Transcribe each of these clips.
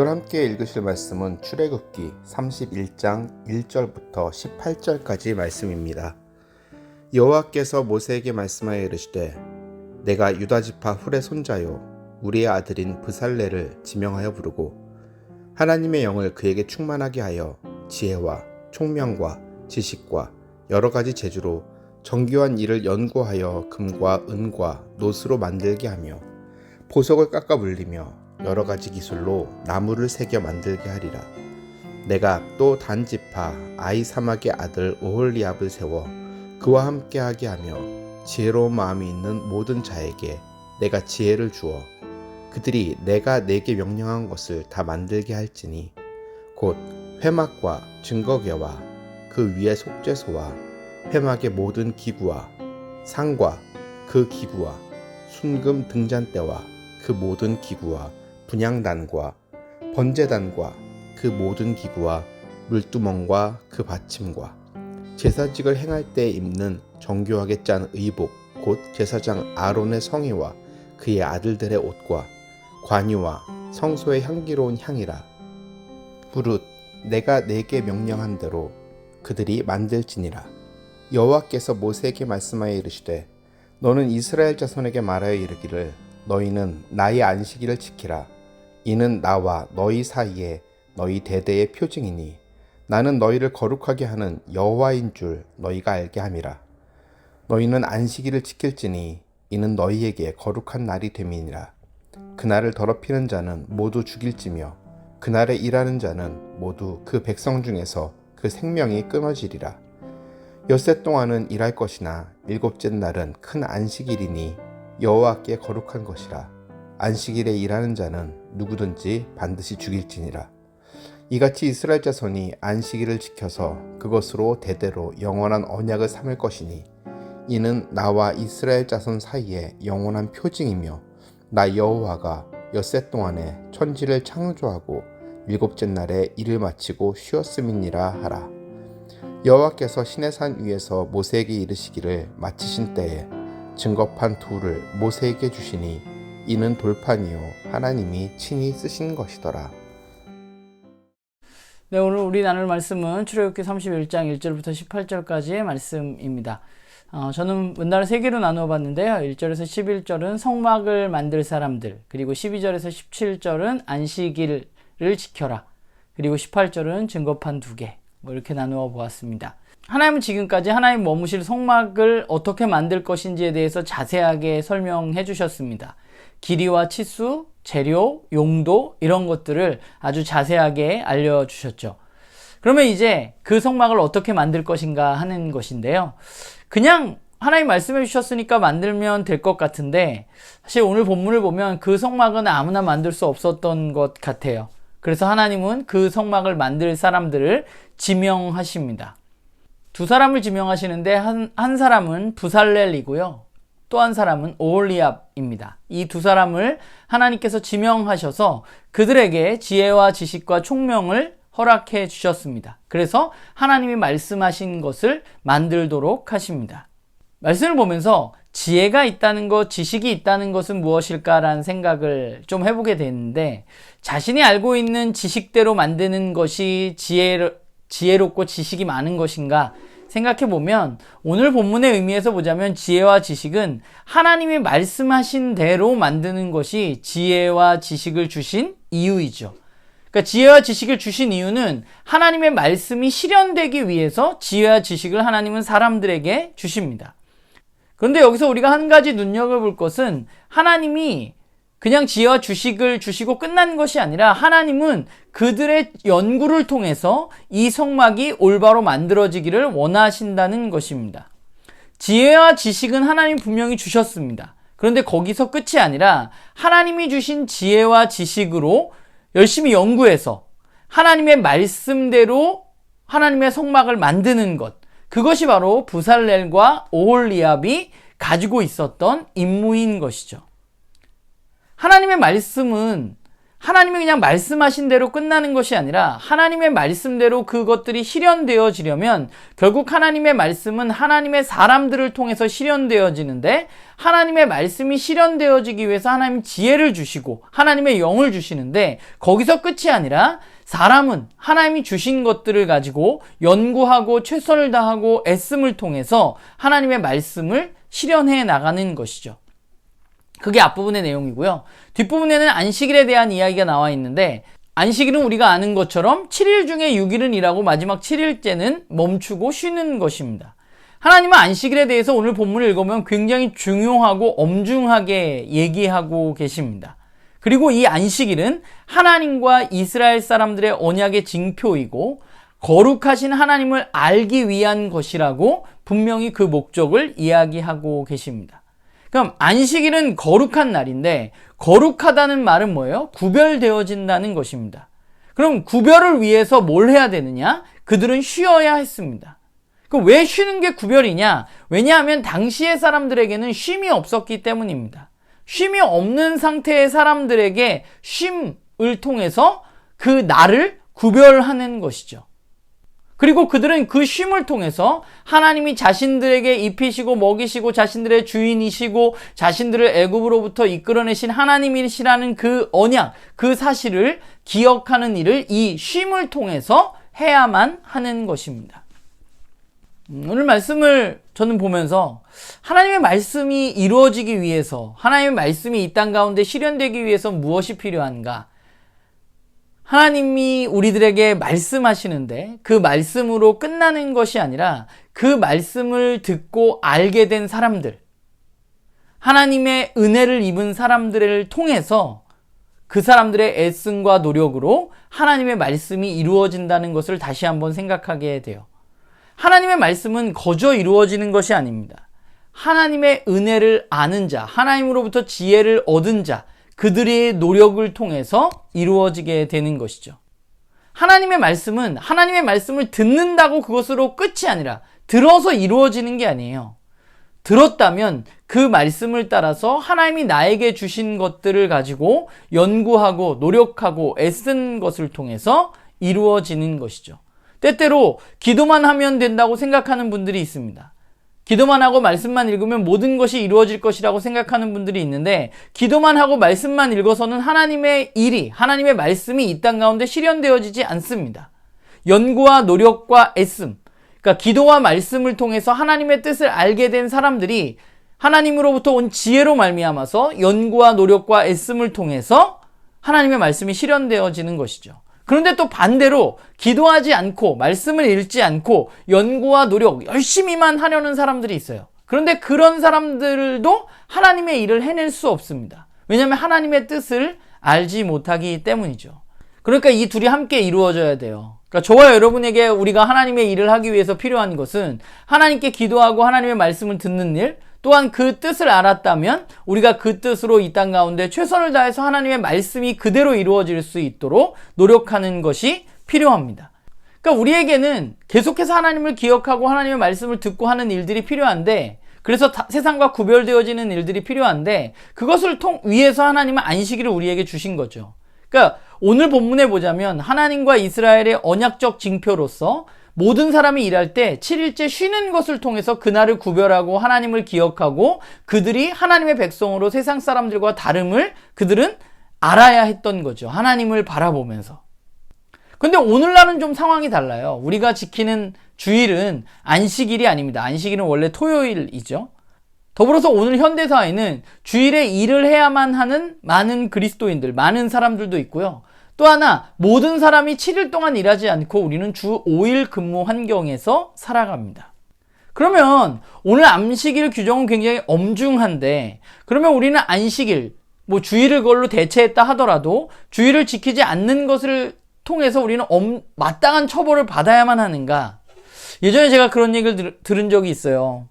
오늘 함께 읽으실 말씀은 출애굽기 31장 1절부터 18절까지 말씀입니다. 여호와께서 모세에게 말씀하여 이르시되 내가 유다지파 훌의 손자요 우리의 아들인 브살레를 지명하여 부르고 하나님의 영을 그에게 충만하게 하여 지혜와 총명과 지식과 여러 가지 재주로 정교한 일을 연구하여 금과 은과 노스로 만들게 하며 보석을 깎아 물리며 여러 가지 기술로 나무를 새겨 만들게 하리라. 내가 또 단지파 아히사막의 아들 오홀리압을 세워 그와 함께하게 하며 지혜로운 마음이 있는 모든 자에게 내가 지혜를 주어 그들이 내가 내게 명령한 것을 다 만들게 할지니 곧 회막과 증거궤와 그 위에 속죄소와 회막의 모든 기구와 상과 그 기구와 순금 등잔대와 그 모든 기구와 분향단과 번제단과 그 모든 기구와 물두멍과 그 받침과 제사직을 행할 때 입는 정교하게 짠 의복 곧 제사장 아론의 성의와 그의 아들들의 옷과 관유와 성소의 향기로운 향이라. 무릇 내가 내게 명령한 대로 그들이 만들지니라. 여호와께서 모세에게 말씀하여 이르시되 너는 이스라엘 자손에게 말하여 이르기를 너희는 나의 안식일을 지키라. 이는 나와 너희 사이에 너희 대대의 표징이니 나는 너희를 거룩하게 하는 여호와인 줄 너희가 알게 함이라. 너희는 안식일을 지킬지니 이는 너희에게 거룩한 날이 됨이니라. 그날을 더럽히는 자는 모두 죽일지며 그날에 일하는 자는 모두 그 백성 중에서 그 생명이 끊어지리라. 엿새 동안은 일할 것이나 일곱째 날은 큰 안식일이니 여호와께 거룩한 것이라. 안식일에 일하는 자는 누구든지 반드시 죽일지니라. 이같이 이스라엘 자손이 안식일을 지켜서 그것으로 대대로 영원한 언약을 삼을 것이니 이는 나와 이스라엘 자손 사이에 영원한 표징이며 나 여호와가 엿새 동안에 천지를 창조하고 일곱째 날에 일을 마치고 쉬었음이니라 하라. 여호와께서 시내산 위에서 모세에게 이르시기를 마치신 때에 증거판 둘을 모세에게 주시니 이는 돌판이요 하나님이 친히 쓰신 것이더라. 네, 오늘 우리 나눌 말씀은 출애굽기 31장 1절부터 18절까지의 말씀입니다. 저는 문단을 3개로 나누어 봤는데요. 1절에서 11절은 성막을 만들 사람들, 그리고 12절에서 17절은 안식일을 지켜라, 그리고 18절은 증거판 2개, 이렇게 나누어 보았습니다. 하나님은 지금까지 하나님 머무실 성막을 어떻게 만들 것인지에 대해서 자세하게 설명해 주셨습니다. 길이와 치수, 재료, 용도 이런 것들을 아주 자세하게 알려주셨죠. 그러면 이제 그 성막을 어떻게 만들 것인가 하는 것인데요. 그냥 하나님 말씀해 주셨으니까 만들면 될 것 같은데 사실 오늘 본문을 보면 그 성막은 아무나 만들 수 없었던 것 같아요. 그래서 하나님은 그 성막을 만들 사람들을 지명하십니다. 2사람을 지명하시는데 한 사람은 브살렐이고요. 또 한 사람은 오홀리압입니다. 이 2사람을 하나님께서 지명하셔서 그들에게 지혜와 지식과 총명을 허락해 주셨습니다. 그래서 하나님이 말씀하신 것을 만들도록 하십니다. 말씀을 보면서 지혜가 있다는 것, 지식이 있다는 것은 무엇일까라는 생각을 좀 해보게 되는데 자신이 알고 있는 지식대로 만드는 것이 지혜롭고 지식이 많은 것인가 생각해보면 오늘 본문의 의미에서 보자면 지혜와 지식은 하나님이 말씀하신 대로 만드는 것이 지혜와 지식을 주신 이유이죠. 그러니까 지혜와 지식을 주신 이유는 하나님의 말씀이 실현되기 위해서 지혜와 지식을 하나님은 사람들에게 주십니다. 그런데 여기서 우리가 한 가지 눈여겨볼 것은 하나님이 그냥 지혜와 지식을 주시고 끝난 것이 아니라 하나님은 그들의 연구를 통해서 이 성막이 올바로 만들어지기를 원하신다는 것입니다. 지혜와 지식은 하나님 분명히 주셨습니다. 그런데 거기서 끝이 아니라 하나님이 주신 지혜와 지식으로 열심히 연구해서 하나님의 말씀대로 하나님의 성막을 만드는 것, 그것이 바로 브살렐과 오홀리압이 가지고 있었던 임무인 것이죠. 하나님의 말씀은 하나님이 그냥 말씀하신 대로 끝나는 것이 아니라 하나님의 말씀대로 그것들이 실현되어지려면 결국 하나님의 말씀은 하나님의 사람들을 통해서 실현되어지는데, 하나님의 말씀이 실현되어지기 위해서 하나님 지혜를 주시고 하나님의 영을 주시는데, 거기서 끝이 아니라 사람은 하나님이 주신 것들을 가지고 연구하고 최선을 다하고 애씀을 통해서 하나님의 말씀을 실현해 나가는 것이죠. 그게 앞부분의 내용이고요. 뒷부분에는 안식일에 대한 이야기가 나와 있는데, 안식일은 우리가 아는 것처럼 7일 중에 6일은 일하고 마지막 7일째는 멈추고 쉬는 것입니다. 하나님은 안식일에 대해서 오늘 본문을 읽으면 굉장히 중요하고 엄중하게 얘기하고 계십니다. 그리고 이 안식일은 하나님과 이스라엘 사람들의 언약의 징표이고 거룩하신 하나님을 알기 위한 것이라고 분명히 그 목적을 이야기하고 계십니다. 그럼 안식일은 거룩한 날인데, 거룩하다는 말은 뭐예요? 구별되어진다는 것입니다. 그럼 구별을 위해서 뭘 해야 되느냐? 그들은 쉬어야 했습니다. 그럼 왜 쉬는 게 구별이냐? 왜냐하면 당시의 사람들에게는 쉼이 없었기 때문입니다. 쉼이 없는 상태의 사람들에게 쉼을 통해서 그 날을 구별하는 것이죠. 그리고 그들은 그 쉼을 통해서 하나님이 자신들에게 입히시고 먹이시고 자신들의 주인이시고 자신들을 애굽으로부터 이끌어내신 하나님이시라는 그 언약, 그 사실을 기억하는 일을 이 쉼을 통해서 해야만 하는 것입니다. 오늘 말씀을 저는 보면서 하나님의 말씀이 이루어지기 위해서, 하나님의 말씀이 이 땅 가운데 실현되기 위해서 무엇이 필요한가? 하나님이 우리들에게 말씀하시는데 그 말씀으로 끝나는 것이 아니라 그 말씀을 듣고 알게 된 사람들, 하나님의 은혜를 입은 사람들을 통해서 그 사람들의 애씀과 노력으로 하나님의 말씀이 이루어진다는 것을 다시 한번 생각하게 돼요. 하나님의 말씀은 거저 이루어지는 것이 아닙니다. 하나님의 은혜를 아는 자, 하나님으로부터 지혜를 얻은 자, 그들의 노력을 통해서 이루어지게 되는 것이죠. 하나님의 말씀은 하나님의 말씀을 듣는다고 그것으로 끝이 아니라 들어서 이루어지는 게 아니에요. 들었다면 그 말씀을 따라서 하나님이 나에게 주신 것들을 가지고 연구하고 노력하고 애쓴 것을 통해서 이루어지는 것이죠. 때때로 기도만 하면 된다고 생각하는 분들이 있습니다. 기도만 하고 말씀만 읽으면 모든 것이 이루어질 것이라고 생각하는 분들이 있는데, 기도만 하고 말씀만 읽어서는 하나님의 일이, 하나님의 말씀이 이 땅 가운데 실현되어지지 않습니다. 연구와 노력과 애씀, 그러니까 기도와 말씀을 통해서 하나님의 뜻을 알게 된 사람들이 하나님으로부터 온 지혜로 말미암아서 연구와 노력과 애씀을 통해서 하나님의 말씀이 실현되어지는 것이죠. 그런데 또 반대로 기도하지 않고 말씀을 읽지 않고 연구와 노력 열심히만 하려는 사람들이 있어요. 그런데 그런 사람들도 하나님의 일을 해낼 수 없습니다. 왜냐하면 하나님의 뜻을 알지 못하기 때문이죠. 그러니까 이 둘이 함께 이루어져야 돼요. 그러니까 저와 여러분에게 우리가 하나님의 일을 하기 위해서 필요한 것은 하나님께 기도하고 하나님의 말씀을 듣는 일, 또한 그 뜻을 알았다면 우리가 그 뜻으로 이 땅 가운데 최선을 다해서 하나님의 말씀이 그대로 이루어질 수 있도록 노력하는 것이 필요합니다. 그러니까 우리에게는 계속해서 하나님을 기억하고 하나님의 말씀을 듣고 하는 일들이 필요한데, 그래서 세상과 구별되어지는 일들이 필요한데, 그것을 위해서 하나님은 안식일을 우리에게 주신 거죠. 그러니까 오늘 본문에 보자면 하나님과 이스라엘의 언약적 징표로서 모든 사람이 일할 때 7일째 쉬는 것을 통해서 그날을 구별하고 하나님을 기억하고 그들이 하나님의 백성으로 세상 사람들과 다름을 그들은 알아야 했던 거죠. 하나님을 바라보면서. 근데 오늘날은 좀 상황이 달라요. 우리가 지키는 주일은 안식일이 아닙니다. 안식일은 원래 토요일이죠. 더불어서 오늘 현대사회는 주일에 일을 해야만 하는 많은 그리스도인들, 많은 사람들도 있고요. 또 하나, 모든 사람이 7일 동안 일하지 않고 우리는 주 5일 근무 환경에서 살아갑니다. 그러면 오늘 안식일 규정은 굉장히 엄중한데, 그러면 우리는 안식일, 주일을 그걸로 대체했다 하더라도 주일을 지키지 않는 것을 통해서 우리는 마땅한 처벌을 받아야만 하는가? 예전에 제가 그런 얘기를 들은 적이 있어요.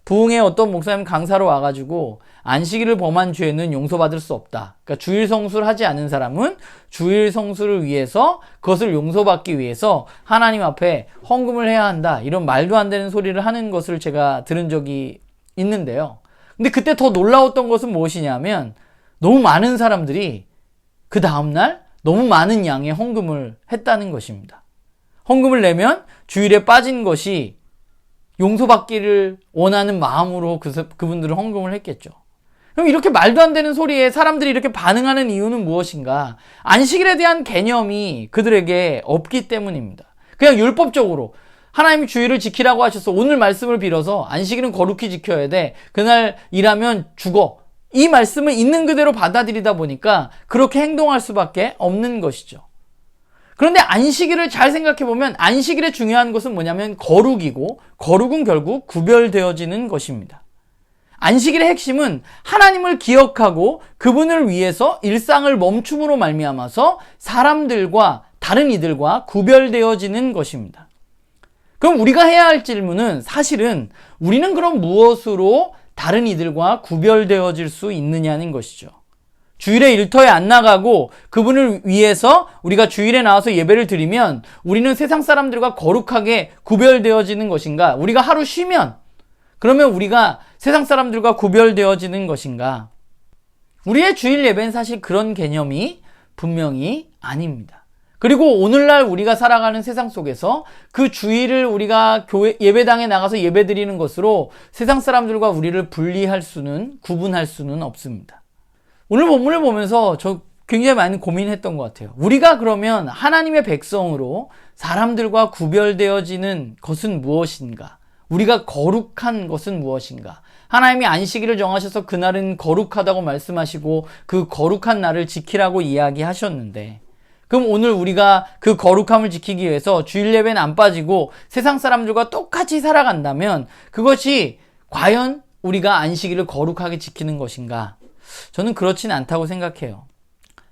부흥의 어떤 목사님 강사로 와가지고 안식일을 범한 죄는 용서받을 수 없다. 그러니까 주일 성수를 하지 않은 사람은 주일 성수를 위해서, 그것을 용서받기 위해서 하나님 앞에 헌금을 해야 한다. 이런 말도 안 되는 소리를 하는 것을 제가 들은 적이 있는데요. 근데 그때 더 놀라웠던 것은 무엇이냐면 너무 많은 사람들이 그 다음날 너무 많은 양의 헌금을 했다는 것입니다. 헌금을 내면 주일에 빠진 것이 용서받기를 원하는 마음으로 그분들은 헌금을 했겠죠. 그럼 이렇게 말도 안 되는 소리에 사람들이 이렇게 반응하는 이유는 무엇인가? 안식일에 대한 개념이 그들에게 없기 때문입니다. 그냥 율법적으로 하나님이 주일을 지키라고 하셔서 오늘 말씀을 빌어서 안식일은 거룩히 지켜야 돼. 그날 일하면 죽어. 이 말씀을 있는 그대로 받아들이다 보니까 그렇게 행동할 수밖에 없는 것이죠. 그런데 안식일을 잘 생각해보면 안식일의 중요한 것은 뭐냐면 거룩이고 거룩은 결국 구별되어지는 것입니다. 안식일의 핵심은 하나님을 기억하고 그분을 위해서 일상을 멈춤으로 말미암아서 사람들과 다른 이들과 구별되어지는 것입니다. 그럼 우리가 해야 할 질문은 사실은 우리는 그럼 무엇으로 다른 이들과 구별되어질 수 있느냐는 것이죠. 주일에 일터에 안 나가고 그분을 위해서 우리가 주일에 나와서 예배를 드리면 우리는 세상 사람들과 거룩하게 구별되어지는 것인가? 우리가 하루 쉬면 그러면 우리가 세상 사람들과 구별되어지는 것인가? 우리의 주일 예배는 사실 그런 개념이 분명히 아닙니다. 그리고 오늘날 우리가 살아가는 세상 속에서 그 주일을 우리가 예배당에 나가서 예배 드리는 것으로 세상 사람들과 우리를 구분할 수는 없습니다. 오늘 본문을 보면서 저 굉장히 많이 고민했던 것 같아요. 우리가 그러면 하나님의 백성으로 사람들과 구별되어지는 것은 무엇인가? 우리가 거룩한 것은 무엇인가? 하나님이 안식일을 정하셔서 그날은 거룩하다고 말씀하시고 그 거룩한 날을 지키라고 이야기하셨는데 그럼 오늘 우리가 그 거룩함을 지키기 위해서 주일 예배는 안 빠지고 세상 사람들과 똑같이 살아간다면 그것이 과연 우리가 안식일을 거룩하게 지키는 것인가? 저는 그렇진 않다고 생각해요.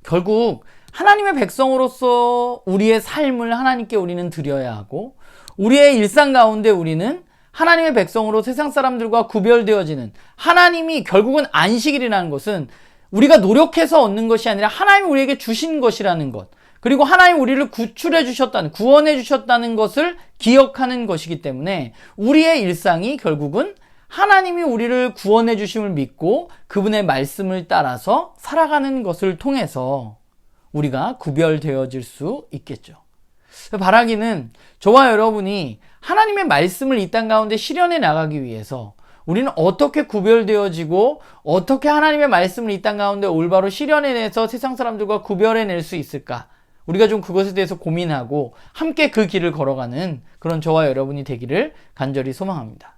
결국 하나님의 백성으로서 우리의 삶을 하나님께 우리는 드려야 하고 우리의 일상 가운데 우리는 하나님의 백성으로 세상 사람들과 구별되어지는 하나님이 결국은 안식일이라는 것은 우리가 노력해서 얻는 것이 아니라 하나님이 우리에게 주신 것이라는 것 그리고 하나님 우리를 구원해 주셨다는 것을 기억하는 것이기 때문에 우리의 일상이 결국은 하나님이 우리를 구원해 주심을 믿고 그분의 말씀을 따라서 살아가는 것을 통해서 우리가 구별되어질 수 있겠죠. 바라기는 저와 여러분이 하나님의 말씀을 이 땅 가운데 실현해 나가기 위해서 우리는 어떻게 구별되어지고 어떻게 하나님의 말씀을 이 땅 가운데 올바로 실현해내서 세상 사람들과 구별해낼 수 있을까? 우리가 좀 그것에 대해서 고민하고 함께 그 길을 걸어가는 그런 저와 여러분이 되기를 간절히 소망합니다.